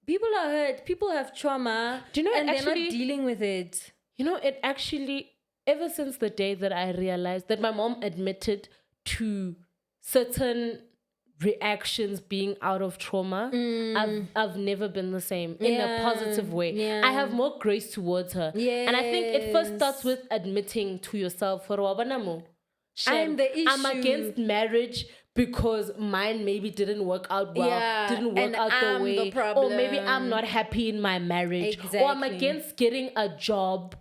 are hurt. People have trauma. Do you know, and actually, they're not dealing with it. You know, it actually, ever since the day that I realized that my mom admitted to certain reactions being out of trauma, I've never been the same in a positive way. Yeah. I have more grace towards her. Yes. And I think it first starts with admitting to yourself, I'm the issue. I'm against marriage because mine maybe didn't work out well, didn't work out the way, or maybe I'm not happy in my marriage, Exactly. or I'm against getting a job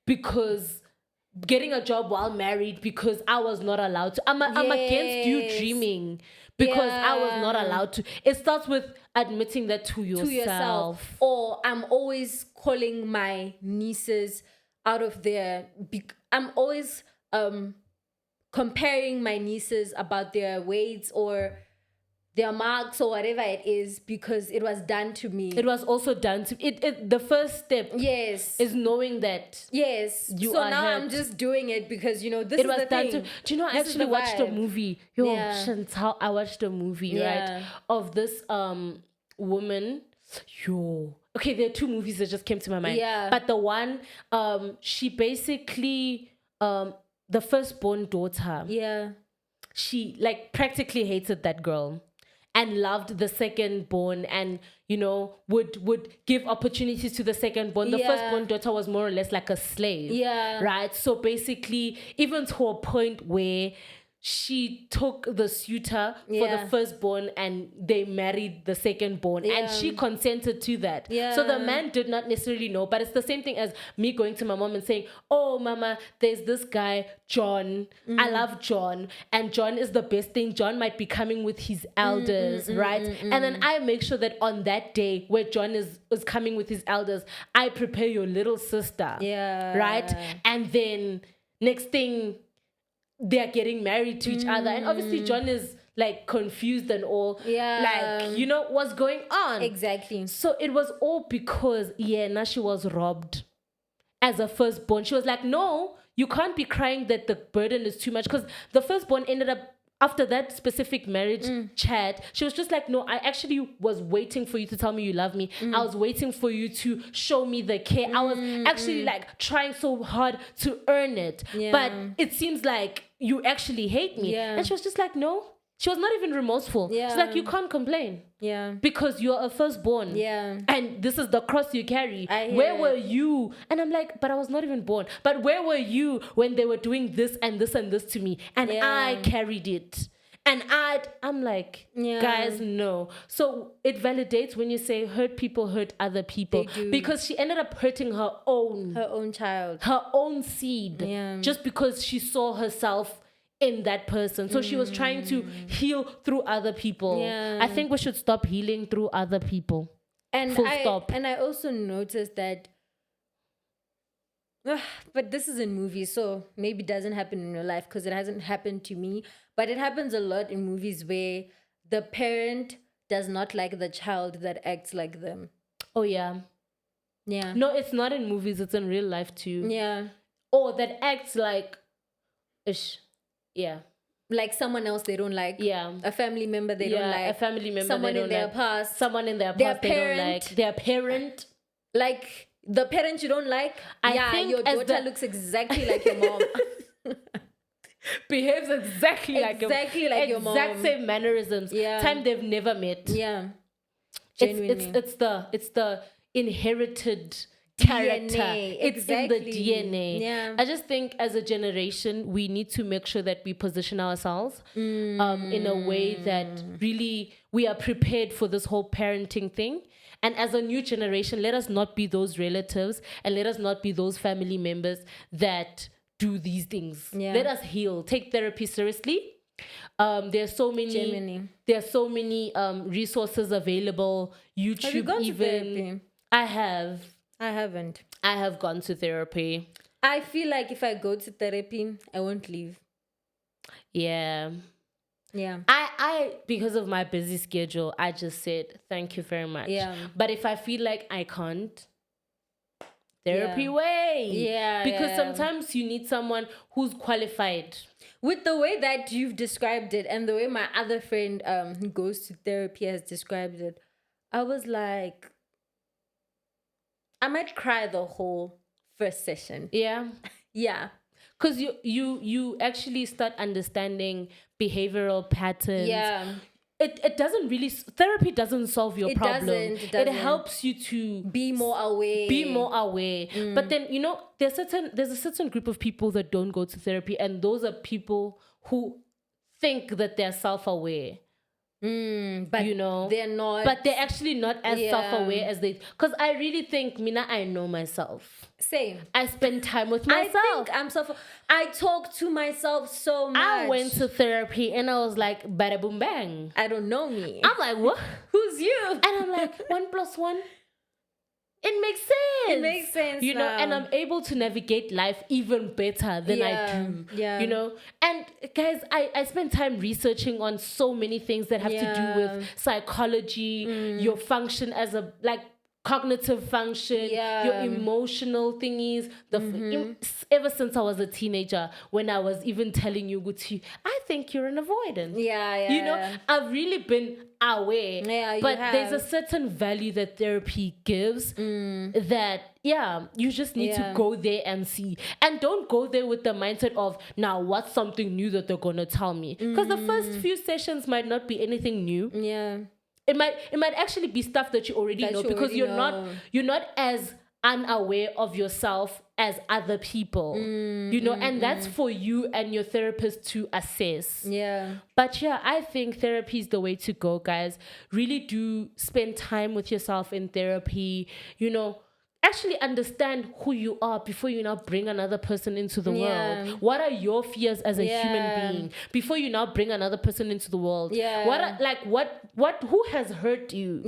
while married because I was not allowed to. I'm against you dreaming because I was not allowed to. It starts with admitting that to yourself. Or I'm always calling my nieces out of their... I'm always comparing my nieces about their weights or their marks or whatever it is because it was done to me. It was also done to it. The first step is knowing that you so are now hurt. I'm just doing it because this it is was the done thing. Do you know I actually watched a movie Chantal, I watched a movie right of this woman. Okay, there are two movies that just came to my mind. But the one she basically the firstborn daughter she like practically hated that girl and loved the secondborn and would give opportunities to the secondborn. The firstborn daughter was more or less like a slave, right? So basically even to a point where she took the suitor for the firstborn and they married the secondborn and she consented to that. So the man did not necessarily know, but it's the same thing as me going to my mom and saying, oh mama, there's this guy John, I love John, and John is the best thing. John might be coming with his elders, right? And then I make sure that on that day where John is coming with his elders, I prepare your little sister, right? And then next thing, they're getting married to each other, and obviously John is like confused and all, like what's going on exactly. So it was all because now she was robbed as a firstborn. She was like, no, you can't be crying that the burden is too much, because the firstborn ended up after that specific marriage chat, she was just like, no, I actually was waiting for you to tell me you love me. I was waiting for you to show me the care. I was actually like trying so hard to earn it. But it seems like you actually hate me. And she was just like, no. She was not even remorseful. She's like, you can't complain. Because you're a firstborn. And this is the cross you carry. Where were you? And I'm like, but I was not even born. But where were you when they were doing this and this and this to me? And I carried it. And I'm like, guys, no. So it validates when you say hurt people hurt other people. Because she ended up hurting her own child. Her own seed. Just because she saw herself in that person. So she was trying to heal through other people. I think we should stop healing through other people. And I also noticed that but this is in movies, so maybe it doesn't happen in real life because it hasn't happened to me, but it happens a lot in movies where the parent does not like the child that acts like them. No, it's not in movies, it's in real life too. Or that acts like ish. Like someone else they don't like. A family member they don't like. A family member someone they don't in their like. past. Someone in their past they don't like. Their parent. Like the parent you don't like. I think your daughter looks exactly like your mom. Behaves exactly like your mom. Exact same mannerisms. Time they've never met. Genuinely. It's the inherited character. DNA. It's in the DNA. I just think as a generation we need to make sure that we position ourselves in a way that really we are prepared for this whole parenting thing. And as a new generation, let us not be those relatives and let us not be those family members that do these things. Let us heal. Take therapy seriously. There are so many resources available. YouTube. Have you gone to therapy? I have. I haven't. I have gone to therapy. I feel like if I go to therapy, I won't leave. Yeah. I because of my busy schedule, I just said thank you very much. Yeah. But if I feel like I can't, therapy Yeah. way. Yeah. Because Yeah. sometimes you need someone who's qualified. With the way that you've described it and the way my other friend who goes to therapy has described it, I was like, I might cry the whole first session. Yeah. Yeah. Because you actually start understanding behavioral patterns. Yeah. It doesn't really, therapy doesn't solve your problem. It doesn't. It helps you to Be more aware. But then, there's a certain group of people that don't go to therapy, and those are people who think that they're self-aware. But they're not. But they're actually not as self-aware as they. Because I really think, Mina, I know myself. Same. I spend time with myself. I think I talk to myself so much. I went to therapy and I was like, bada boom bang. I don't know me. I'm like, what? Who's you? And I'm like, 1 + 1. It makes sense. It makes sense. And I'm able to navigate life even better than I do. Yeah. And guys, I spend time researching on so many things that have to do with psychology, your function as a cognitive function, your emotional thingies. Ever since I was a teenager, when I was even telling you, Guti, I think you're an avoidant. Yeah. I've really been aware. Yeah, but there's a certain value that therapy gives that, you just need to go there and see. And don't go there with the mindset of, now what's something new that they're going to tell me? Because the first few sessions might not be anything new. Yeah. It might actually be stuff that you already know, because you're not as unaware of yourself as other people, and that's for you and your therapist to assess. Yeah. But I think therapy is the way to go, guys. Really do spend time with yourself in therapy, actually understand who you are before you now bring another person into the world. What are your fears as a human being before you now bring another person into the world? Who has hurt you?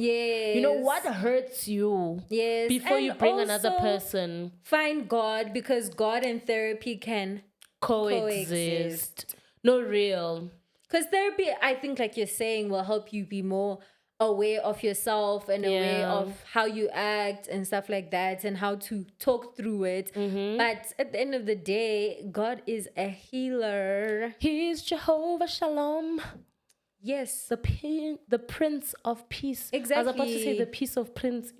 What hurts you? Before you bring another person. Find God, because God and therapy can coexist. No, real. Because therapy, I think, like you're saying, will help you be more aware of yourself and aware of how you act and stuff like that, and how to talk through it. But at the end of the day, God is a healer. He's Jehovah Shalom. Yes. The Prince of Peace. Exactly. I was about to say the Peace of Prince.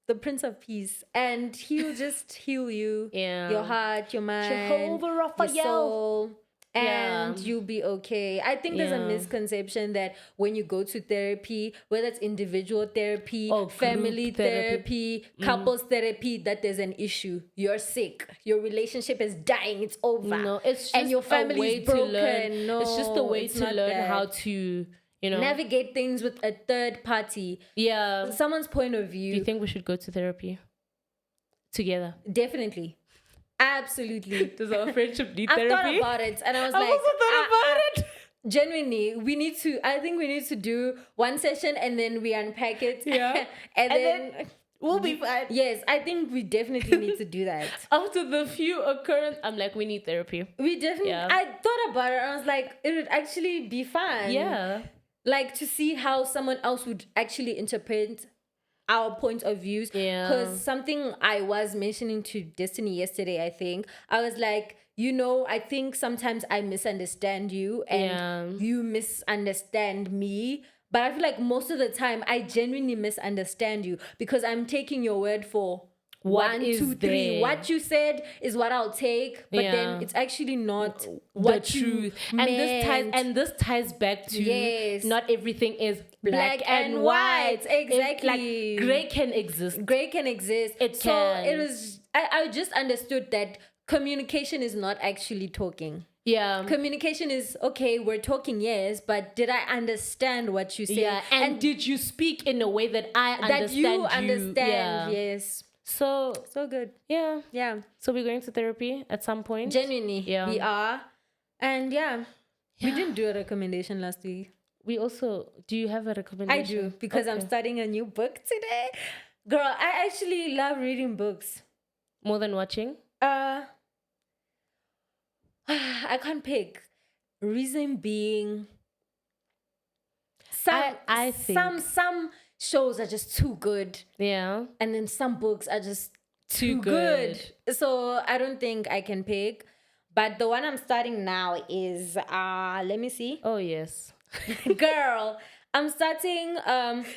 The Prince of Peace. And he'll just heal you. Your heart, your mind, Jehovah Raphael. your soul. And you'll be okay. I think there's a misconception that when you go to therapy, whether it's individual therapy, family therapy, couples therapy, that there's an issue. You're sick. Your relationship is dying. It's over. No, it's just and your family is broken. No, it's just a way to learn how to, navigate things with a third party. Yeah. Someone's point of view. Do you think we should go to therapy together? Definitely. Absolutely. Does our friendship need therapy? I've thought about it, and I was I also thought about it. Genuinely, I think we need to do one session and then we unpack it. Yeah. and then we'll be fine. Yes, I think we definitely need to do that. After the few occurrences, I'm like, we need therapy. We definitely, I thought about it, and I was like, it would actually be fun. Yeah. Like, to see how someone else would actually interpret our point of views. Because something I was mentioning to Destiny yesterday, I think, I was like, I think sometimes I misunderstand you and you misunderstand me. But I feel like most of the time I genuinely misunderstand you, because I'm taking your word for one, two, three. There. What you said is what I'll take, but then it's actually not what the truth. You meant. And this ties back to not everything is black and white. Exactly. Gray can exist. It was. I just understood that communication is not actually talking. Yeah. Communication is, okay, we're talking, yes, but did I understand what you said? Yeah. And did you speak in a way that I understand? That you understand, yes. So good. Yeah. Yeah. So we're going to therapy at some point? Genuinely. Yeah. We are. And we didn't do a recommendation last week. We also, do you have a recommendation? I do, because I'm starting a new book today. Girl, I actually love reading books. More than watching? I can't pick. Reason being, I think some shows are just too good, yeah, and then some books are just too too good. So I don't think I can pick. But the one I'm starting now is let me see. Oh yes. Girl, I'm starting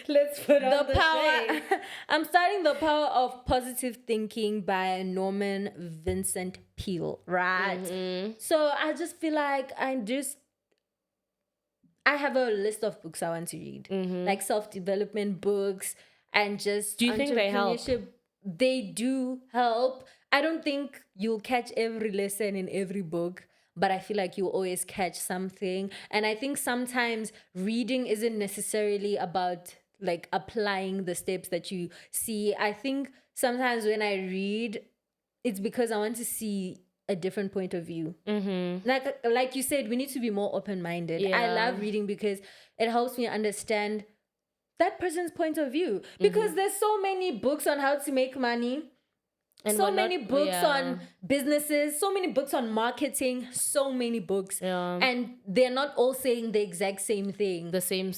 Let's put the power. I'm starting The Power of Positive Thinking by Norman Vincent Peale, right? Mm-hmm. So I just feel like I have a list of books I want to read, like self-development books and just Do you think they help? entrepreneurship. They do help. I don't think you'll catch every lesson in every book, but I feel like you'll always catch something. And I think sometimes reading isn't necessarily about like applying the steps that you see. I think sometimes when I read, it's because I want to see a different point of view. Like you said, we need to be more open-minded. I Yeah. love reading because it helps me understand that person's point of view, because there's so many books on how to make money, And so we're many not- books yeah. on businesses, so many books on marketing, so many books, Yeah. and they're not all saying the exact same thing. the same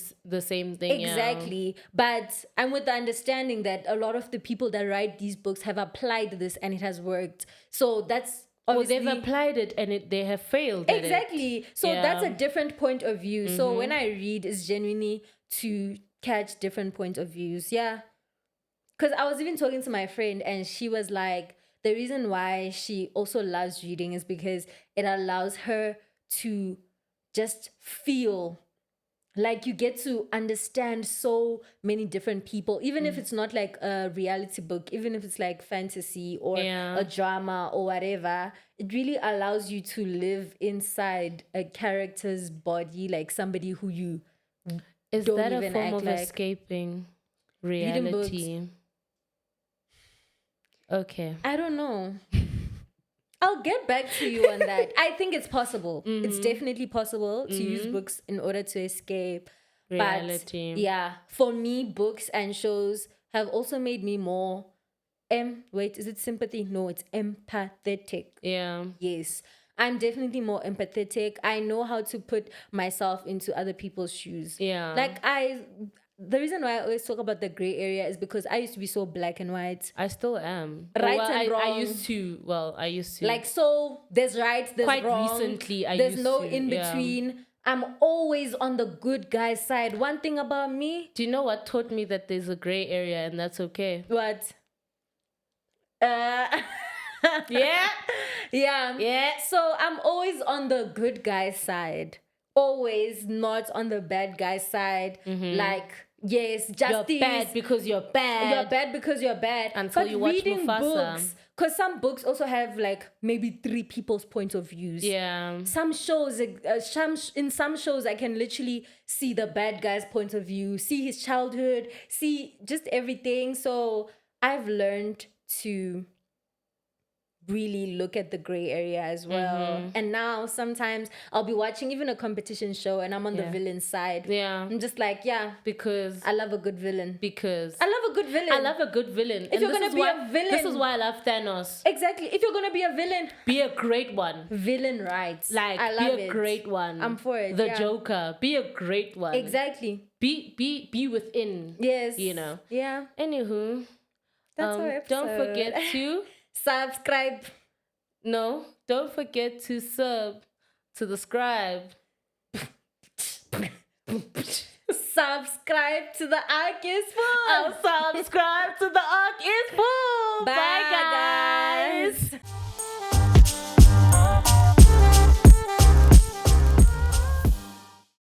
thing. Yeah. Exactly. But I'm with the understanding that a lot of the people that write these books have applied this and it has worked. So that's Or obviously they've applied it and they have failed. At it. exactly. So Yeah. that's a different point of view. So when I read, it's genuinely to catch different point of views. Yeah. Because I was even talking to my friend and she was like, the reason why she also loves reading is because it allows her to just feel like you get to understand so many different people, even if it's not like a reality book, even if it's like fantasy or Yeah. a drama or whatever. It really allows you to live inside a character's body, like somebody who you Is don't that a even form act of like. escaping Reading books. reality? Okay. I don't know. I'll get back to you on that. I think it's possible. It's definitely possible to use books in order to escape Reality. But yeah, for me, books and shows have also made me more is it sympathy? No, it's empathetic. Yeah. Yes. I'm definitely more empathetic. I know how to put myself into other people's shoes. Yeah. The reason why I always talk about the gray area is because I used to be so black and white. I still am. Right well, and I wrong. I used to. Like, so there's right, there's Quite wrong. recently, I there's used no to, in between. Yeah. I'm always on the good guy's side. One thing about me. Do you know what taught me that there's a gray area and that's okay? What? Yeah. Yeah. Yeah. So I'm always on the good guy's side. Always not on the bad guy's side. Like, yes, justice. You're bad because you're bad. You're bad because you're bad. Until you watch Mufasa. Books, because some books also have like maybe 3 people's point of views. Yeah. Some shows, in some shows, I can literally see the bad guy's point of view, see his childhood, see just everything. So I've learned to really look at the gray area as well. And now sometimes I'll be watching even a competition show and I'm on the villain side. Yeah. I'm just like, because I love a good villain. I love a good villain. I love a good villain. If you're going to be a villain. This is why I love Thanos. Exactly. If you're going to be a villain. Be a great one. Villain rights. Like, I love be a great one. I'm for it. The Joker. Be a great one. Exactly. Be within. Yes. You know. Yeah. Anywho. That's our episode. Don't forget to subscribe. No, don't forget to to the scribe. Subscribe to the Arc is Full. Subscribe to the Arc is Full. Bye, guys.